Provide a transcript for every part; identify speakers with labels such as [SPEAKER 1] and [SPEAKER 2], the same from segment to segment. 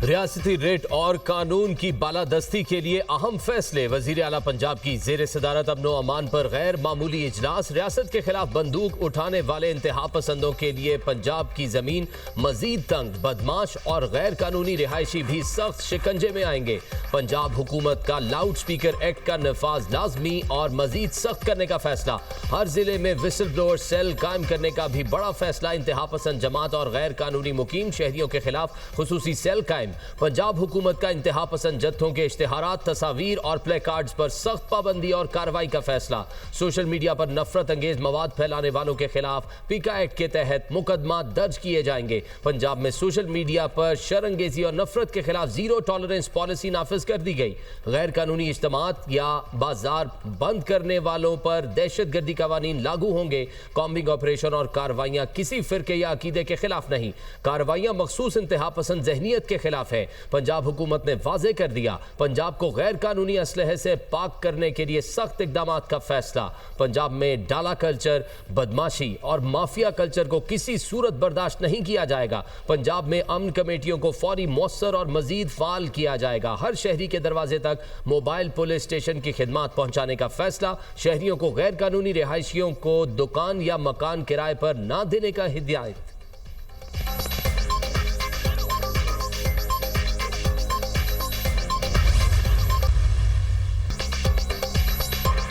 [SPEAKER 1] रियासती रेट और कानून की बालादस्ती के लिए अहम फैसले। वजीर आला पंजाब की जेर सदारत अमनो अमान पर गैर मामूली इजलास। रियासत के खिलाफ बंदूक उठाने वाले इंतहा पसंदों के लिए पंजाब की जमीन मजीद तंग। बदमाश और गैर कानूनी रिहायशी भी सख्त शिकंजे में आएंगे। पंजाब हुकूमत का लाउड स्पीकर एक्ट का नफाज लाजमी और मजीद सख्त करने का फैसला। हर जिले में विसल ब्लोअर सेल कायम करने का भी बड़ा फैसला। इंतहा पसंद जमात और गैर कानूनी मुकीम शहरियों के खिलाफ खुसूसी सेल कायम। पंजाब हुकूमत का इंतहा पसंद जत्थों के इश्तिहारात, तस्वीर और प्ले कार्ड्स पर सख्त पाबंदी और कार्रवाई का फैसला। सोशल मीडिया पर नफरत अंगेज मवाद फैलाने वालों के खिलाफ पीका एक्ट के तहत मुकदमा दर्ज किए जाएंगे। पंजाब में सोशल मीडिया पर शरंगेजी और नफरत के खिलाफ जीरो टॉलरेंस पॉलिसी नाफिज कर दी गई। गैर कानूनी इज्तिमात या बाजार बंद करने वालों पर दहशतगर्दी कवानीन लागू होंगे। कॉम्बिंग ऑपरेशन और कार्रवाइयां किसी फिरके या अकीदे के खिलाफ नहीं, कार्रवाइयां मखसूस इंतहा पसंद जहनीत के खिलाफ है। पंजाब हुकूमत ने वाजे कर दिया, पंजाब को गैर कानूनी असलहे से पाक करने के लिए सख्त इकदाम का फैसला। पंजाब में डाला कल्चर, बदमाशी और माफिया कल्चर को किसी सूरत बर्दाश्त नहीं किया जाएगा। पंजाब में अमन कमेटियों को फौरी मौसर और मजीद फाल किया जाएगा। हर शहरी के दरवाजे तक मोबाइल पुलिस स्टेशन की खिदमत पहुंचाने का फैसला। शहरियों को गैर कानूनी रिहायशियों को दुकान या मकान किराए पर न देने का हिदायत।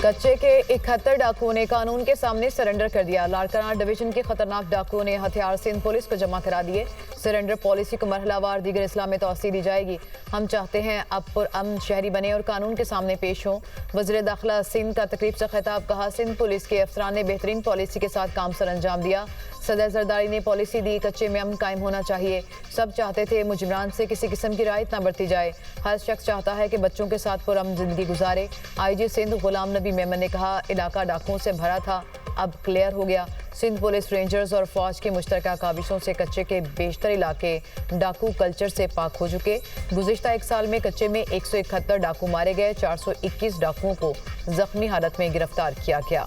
[SPEAKER 2] कच्चे के 71 डाकुओं ने कानून के सामने सरेंडर कर दिया। लाड़काना डिवीजन के खतरनाक डाकुओं ने हथियार सिंध पुलिस को जमा करा दिए। सरेंडर पॉलिसी को मरहलावार दीगर इस्लाम में तौसीह दी जाएगी। हम चाहते हैं अब पुरअमन शहरी बने और कानून के सामने पेश हों। वज़ीर दाखिला सिंध का तकरीब से खिताब। कहा, सिंध पुलिस के अफसरान ने बेहतरीन पॉलिसी के साथ काम सर अंजाम दिया। सदर जरदारी ने पॉलिसी दी, कच्चे में अमन कायम होना चाहिए। सब चाहते थे मुजरिमान से किसी किस्म की रियायत न बरती जाए। हर शख्स चाहता है कि बच्चों के साथ पुरअमन जिंदगी गुजारे। IG सिंध गुलाम नबी मेमन ने कहा, इलाका डाकुओं से भरा था, अब क्लियर हो गया। सिंध पुलिस, रेंजर्स और फौज की मुश्तरका काविशों से कच्चे के बेशतर इलाके डाकू कल्चर से पाक हो चुके। गुज़िश्ता एक साल में कच्चे में 171 डाकू मारे गए। 421 डाकुओं को जख्मी हालत में गिरफ्तार किया गया।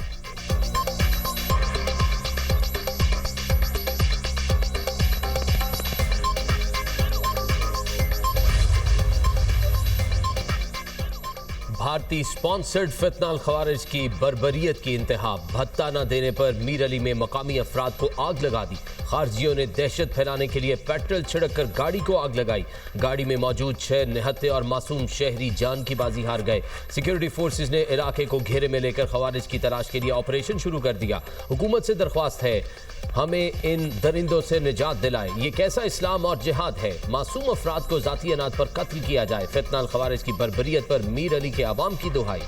[SPEAKER 1] भारतीय स्पॉन्सर्ड फितनाल खवारिज की बर्बरियत की इंतहा। भत्ता न देने पर मीर अली में मकामी अफराद को आग लगा दी। खारजियों ने दहशत फैलाने के लिए पेट्रोल छिड़क कर गाड़ी को आग लगाई। गाड़ी में मौजूद 6 निहत्ते और मासूम शहरी जान की बाजी हार गए। सिक्योरिटी फोर्सेज ने इलाके को घेरे में लेकर खवारिज की तलाश के लिए ऑपरेशन शुरू कर दिया। हुकूमत से दरख्वास्त है, हमें इन दरिंदों से निजात दिलाए। ये कैसा इस्लाम और जिहाद है? मासूम अफराद को जाती अनाज पर कत्ल किया जाए। फितनाल खवारिज की बर्बरियत पर मीर अली के आवाम की दुहाई।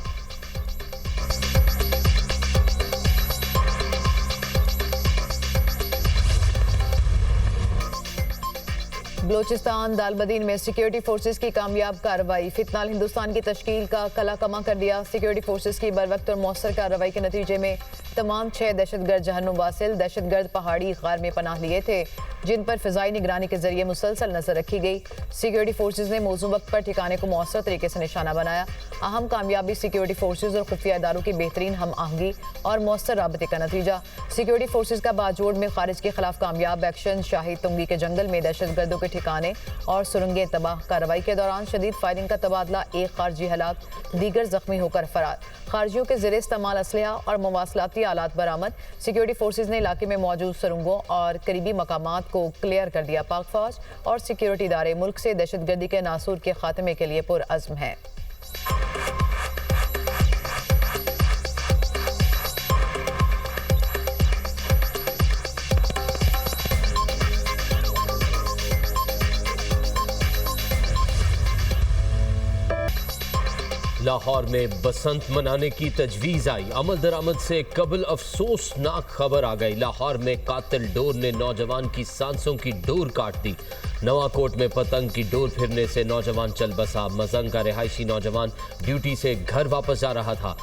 [SPEAKER 2] बलोचिस्तान दालबदीन में सिक्योरिटी फोर्सेस की कामयाब कार्रवाई। फितनाल हिंदुस्तान की तश्कील का कला कमा कर दिया। सिक्योरिटी फोर्सेस की बरवक्त और मौसर कार्रवाई के नतीजे में तमाम 6 दहशतगर्द जहन्नुम वासिल दहशतगर्द पहाड़ी गार में पनाह लिए थे, जिन पर फिजाई निगरानी के जरिए मुसलसल नजर रखी गई। सिक्योरिटी फोर्सेज ने मौजूद वक्त पर ठिकाने को मौसर तरीके से निशाना बनाया। अहम कामयाबी सिक्योरिटी फोर्सेज और खुफिया इदारों की बेहतरीन हम आहंगी और मौसर राबते का नतीजा। सिक्योरिटी फोर्सेज का बाजोड़ में खारिज के खिलाफ कामयाब एक्शन। शाही तुंगी के जंगल में दहशतगर्दों के ठिकाने और सुरंगें तबाह। कार्रवाई के दौरान शदीद फायरिंग का तबादला। एक खारजी हलाक, दीगर जख्मी होकर फरार। खारजियों के ज़ेरे इस्तेमाल असलहा और मवासलाती आलात बरामद। सिक्योरिटी फोर्सेज ने इलाके में मौजूद सुरंगों और करीबी मकामात को क्लियर कर दिया। पाक फौज और सिक्योरिटी इदारे मुल्क से दहशतगर्दी के नासूर के खात्मे के लिए पुरअज़्म हैं।
[SPEAKER 1] लाहौर में बसंत मनाने की तजवीज़ आई। अमल दरामद से कबल अफसोसनाक खबर आ गई। लाहौर में कातिल डोर ने नौजवान की सांसों की डोर काट दी। नवाकोट में पतंग की डोर फिरने से नौजवान चल बसा। मजंग का रिहायशी नौजवान ड्यूटी से घर वापस जा रहा था।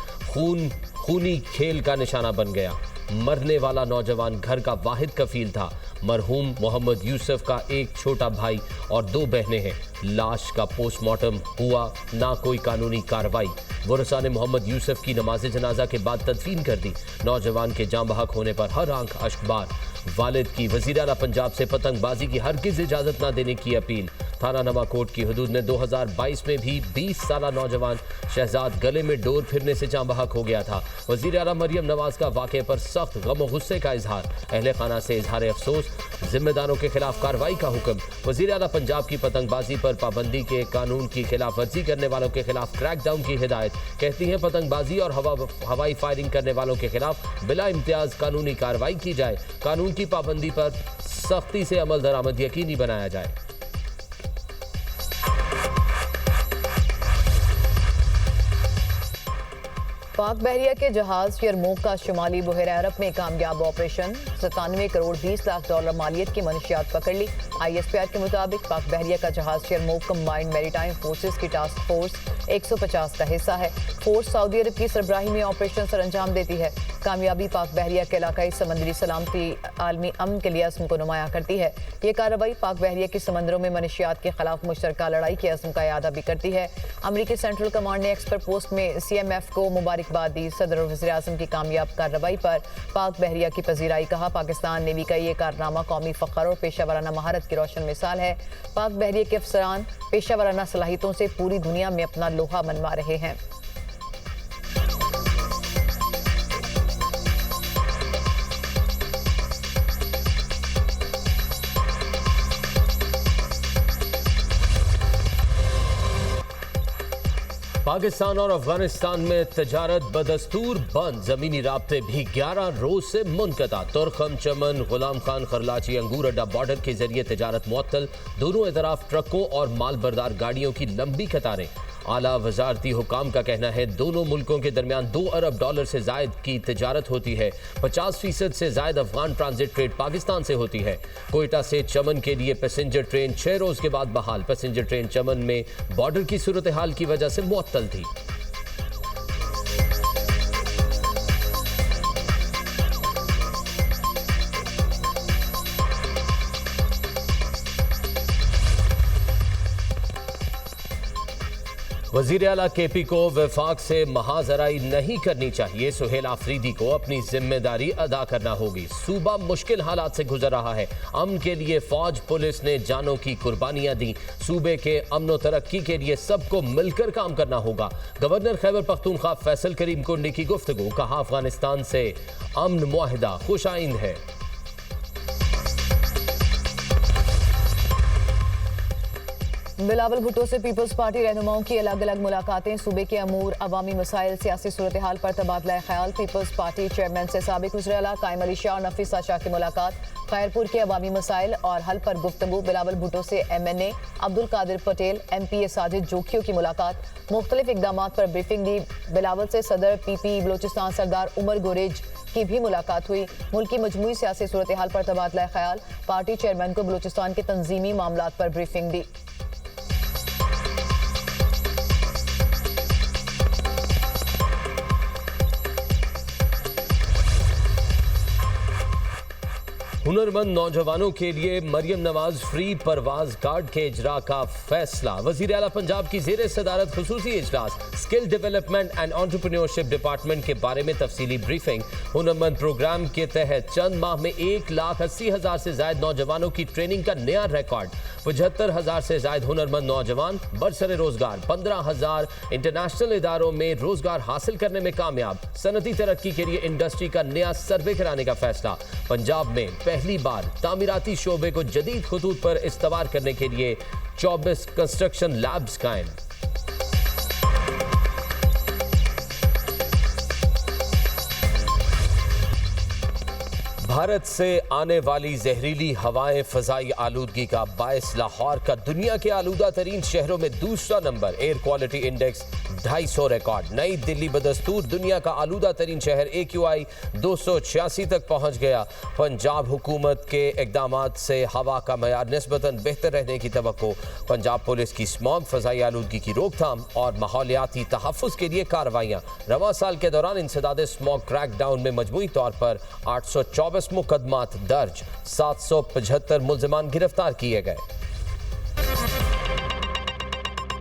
[SPEAKER 1] खूनी खेल का निशाना बन गया। मरने वाला नौजवान घर का वाहिद कफील था। मरहूम मोहम्मद यूसुफ का एक छोटा भाई और 2 बहनें हैं। लाश का पोस्टमार्टम हुआ, ना कोई कानूनी कार्रवाई। वरसा ने मोहम्मद यूसुफ की नमाज जनाजा के बाद तदफीन कर दी। नौजवान के जाँ बहक होने पर हर आंख अश्कबार। वालिद की वज़ीर आला पंजाब से पतंगबाजी की हरगिज़ इजाज़त न देने की अपील। थाना नवाकोट की हदूद में 2022 में भी 20 साला नौजवान शहजाद गले में डोर फिरने से जाँ बहक हो गया था। वजीर आला मरियम नवाज का वाक़े पर सख्त गम और गुस्से का इजहार, अहले खाना से इजहार अफसोस, जिम्मेदारों के खिलाफ कार्रवाई का हुक्म। वजीर आला पंजाब की पतंगबाजी पर पाबंदी के कानून की खिलाफ वर्जी करने वालों के खिलाफ क्रैकडाउन की हिदायत। कहती हैं पतंगबाजी और हवाई फायरिंग करने वालों के खिलाफ बिला इम्तियाज कानूनी कार्रवाई की जाए। कानून की पाबंदी पर सख्ती से अमल दरामद यकीनी बनाया जाए।
[SPEAKER 2] पाक बहरिया के जहाज यरमूक का शुमाली बहरा अरब में कामयाब ऑपरेशन, 97 करोड़ 20 लाख डॉलर मालियत की मनशियात पकड़ ली। ISPR के मुताबिक पाक बहरिया का जहाज यरमूक कंबाइंड मैरीटाइम फोर्सेस की टास्क फोर्स 150 का हिस्सा है। फोर्स सऊदी अरब की सरबराही में ऑपरेशन सर अंजाम देती है। कामयाबी पाक बहरिया के इलाकाई समंदरी सलामती आलमी अमन के लिए अज़्म को नुमाया करती है। ये कार्रवाई पाक बहरिया की समंदरों में मनशियात के खिलाफ मुश्तरका लड़ाई के अज़्म का यादा भी करती है। अमरीकी सेंट्रल कमांड ने एक्सपर्ट पोस्ट में CMF को मुबारकबाद दी। सदर और वज़ीर आज़म की कामयाब कार्रवाई पर पाक बहरिया की पजीराई। कहा, पाकिस्तान नेवी का ये कारनामा कौमी फ़ख्र और पेशा वाराना महारत की रोशन मिसाल है। पाक बहरिया के अफसरान पेशा वाराना सलाहियतों से पूरी दुनिया में अपना लोहा मनवा रहे हैं।
[SPEAKER 1] पाकिस्तान और अफगानिस्तान में तजारत बदस्तूर बंद, जमीनी राब्ते भी 11 रोज से मुनक़ता। तुरखम, चमन, गुलाम खान, खरलाची, अंगूर अड्डा बॉर्डर के जरिए तजारत मुअत्तल। दोनों तरफ ट्रकों और माल बरदार गाड़ियों की लंबी कतारें। आला वजारती हुकाम का कहना है दोनों मुल्कों के दरमियान 2 अरब डॉलर से जायद की तजारत होती है। 50% से जायद अफगान ट्रांजिट ट्रेड पाकिस्तान से होती है। कोयटा से चमन के लिए पैसेंजर ट्रेन 6 रोज के बाद बहाल। पैसेंजर ट्रेन चमन में बॉर्डर की सूरत हाल की वजह से मुअत्तल थी। वज़ीर आला KP को वफाक से महाजराई नहीं करनी चाहिए। सुहेल आफरीदी को अपनी जिम्मेदारी अदा करना होगी। सूबा मुश्किल हालात से गुजर रहा है। अमन के लिए फौज पुलिस ने जानों की कुर्बानियां दी। सूबे के अमन व तरक्की के लिए सबको मिलकर काम करना होगा। गवर्नर खैबर पख्तूनख्वा फैसल करीम कुंडी की गुफ्तगू। कहा, अफगानिस्तान से अमन मुआहिदा खुशाइंद है।
[SPEAKER 2] बिलावल भुट्टो से पीपल्स पार्टी रहनुमाओं की अलग अलग मुलाकातें। सूबे के अमूर, अवामी मसाइल, सियासी सूरत हाल पर तबादला ख्याल। पीपल्स पार्टी चेयरमैन से साबिक वज़ीर आला कायम अली शाह और नफीसा शाह की मुलाकात। खैरपुर के अवामी मसाइल और हल पर गुफ्तगू। बिलावल भुट्टो से MNA अब्दुल कादिर पटेल, MPA साजिद जोखियों की मुलाकात। मुख्तलिफ इकदाम पर ब्रीफिंग दी। बिलावल से सदर PP बलोचिस्तान सरदार उमर गुरेज की भी मुलाकात हुई। मुल्क की मजमूई सियासी सूरत हाल पर तबादला ख्याल। पार्टी चेयरमैन को बलोचिस्तान के तंजीमी मामलात पर ब्रीफिंग दी।
[SPEAKER 1] हुनरमंद नौजवानों के लिए मरियम नवाज फ्री परवाज कार्ड के इजरा का फैसला। वज़ीर आला पंजाब की ज़ेर सदारत खुसूसी इजलास। Skill development and entrepreneurship department के बारे में तफसीली ब्रीफिंग। हुनरमंद प्रोग्राम के तहत चंद माह में 1,80,000 से जायद नौजवानों की ट्रेनिंग का नया रिकॉर्ड। 75,000 से जायद हुनरमंद नौजवान बरसरे रोजगार। 15,000 इंटरनेशनल इदारों में रोजगार हासिल करने में कामयाब। सनती तरक्की के लिए इंडस्ट्री का नया सर्वे कराने का फैसला। पंजाब में पहली बार तामीराती शोबे को जदीद खुतूत पर इस्तवार करने के लिए 24 कंस्ट्रक्शन लैब्स कायम। भारत से आने वाली जहरीली हवाएं फजाई आलूदगी का बायस लाहौर का दुनिया के आलूदा तरीन शहरों में दूसरा number. Air quality index 250 record. नई दिल्ली बदस्तूर दुनिया का आलूदा तरीन शहर। AQI 286 तक पहुंच गया। पंजाब हुकूमत के इकदामात से हवा का मयार निस्बतन बेहतर रहने की तवक्को। पंजाब पुलिस की स्मॉग, फजाई आलूदगी की रोकथाम और माहौलियाती तहफ़्फ़ुज़ के लिए कार्रवाइयाँ। रवां साल के दौरान इंसदादे स्मॉग क्रैकडाउन में मजमूई तौर पर 824 मुकदमात दर्ज, 775 मुल्ज़िमान गिरफ्तार किए गए।